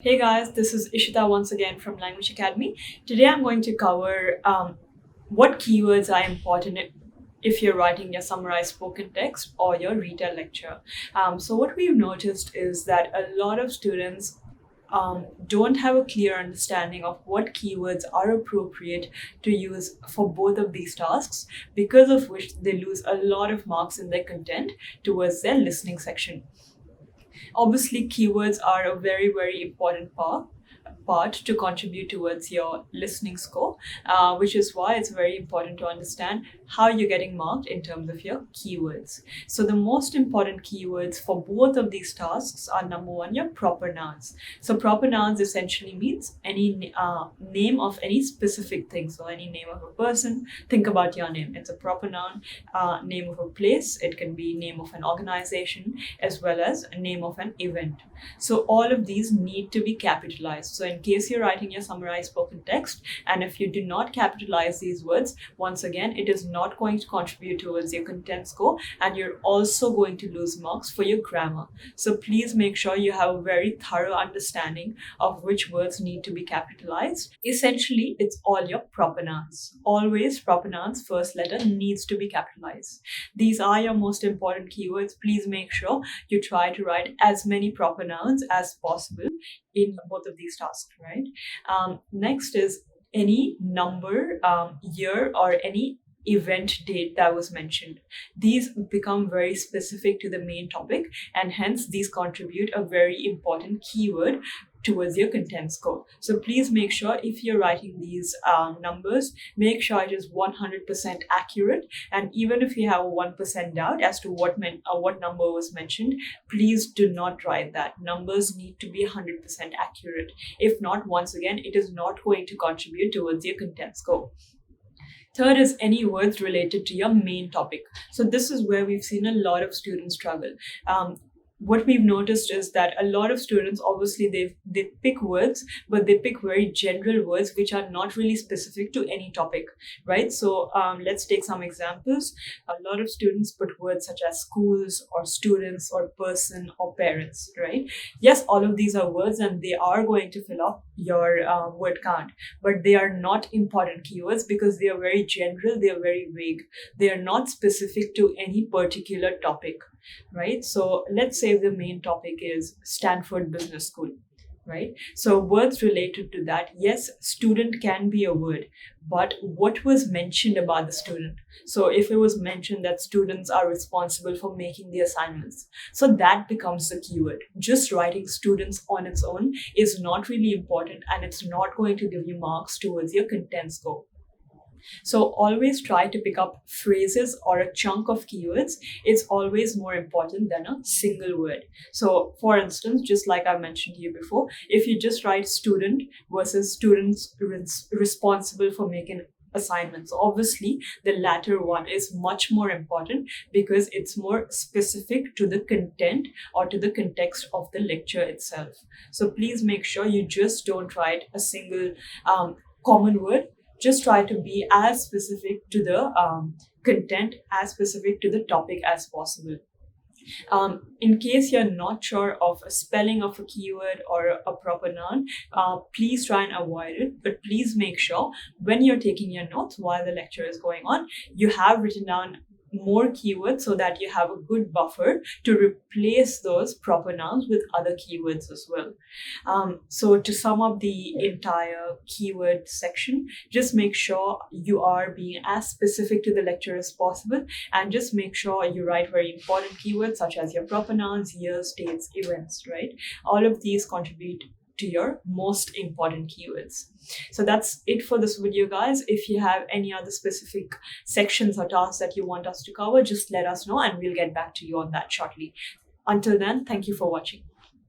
Hey guys, this is Ishita once again from Language Academy. Today I'm going to cover what keywords are important if you're writing your summarized spoken text or your Retell lecture. So what we've noticed is that a lot of students don't have a clear understanding of what keywords are appropriate to use for both of these tasks, because of which they lose a lot of marks in their content towards their listening section. Obviously, keywords are a very important part to contribute towards your listening score, which is why it's very important to understand how you're getting marked in terms of your keywords. So the most important keywords for both of these tasks are, number one, your proper nouns. So proper nouns essentially means any name of any specific thing. So any name of a person, think about your name. It's a proper noun. Name of a place, it can be name of an organization, as well as a name of an event. So all of these need to be capitalized. So in case you're writing your summarized spoken text, and if you do not capitalize these words, once again, it is not going to contribute towards your content score, and you're also going to lose marks for your grammar. So please make sure you have a very thorough understanding of which words need to be capitalized. Essentially, it's all your proper nouns. Always proper nouns, first letter needs to be capitalized. These are your most important keywords. Please make sure you try to write as many proper nouns as possible in both of these tasks, right? Next is any number, year, or any event date that was mentioned. These become very specific to the main topic, and hence these contribute a very important keyword towards your content score. So please make sure if you're writing these numbers, make sure it is 100% accurate. And even if you have a 1% doubt as to what number was mentioned, please do not write that. Numbers need to be 100% accurate. If not, once again, it is not going to contribute towards your content score. Third is any words related to your main topic. So this is where we've seen a lot of students struggle. What we've noticed is that a lot of students, obviously, they pick words, but they pick very general words which are not really specific to any topic, right? So let's take some examples. A lot of students put words such as schools or students or person or parents, right? Yes, all of these are words and they are going to fill up your word count, but they are not important keywords because they are very general, they are very vague. They are not specific to any particular topic, right? So let's say the main topic is Stanford Business School, right? So words related to that, yes, student can be a word, but what was mentioned about the student? So if it was mentioned that students are responsible for making the assignments, so that becomes the keyword. Just writing students on its own is not really important, and it's not going to give you marks towards your content score. So always try to pick up phrases or a chunk of keywords. It's always more important than a single word. So for instance, just like I mentioned to you before, if you just write student versus students responsible for making assignments, obviously the latter one is much more important because it's more specific to the content or to the context of the lecture itself. So please make sure you just don't write a single common word. Just try to be as specific to the content, as specific to the topic as possible. In case you're not sure of a spelling of a keyword or a proper noun, please try and avoid it. But please make sure when you're taking your notes while the lecture is going on, you have written down more keywords so that you have a good buffer to replace those proper nouns with other keywords as well. So to sum up the entire keyword section, just make sure you are being as specific to the lecture as possible, and just make sure you write very important keywords such as your proper nouns, years, dates, events, right? All of these contribute to your most important keywords. So that's it for this video, guys. If you have any other specific sections or tasks that you want us to cover, just let us know and we'll get back to you on that shortly. Until then, thank you for watching.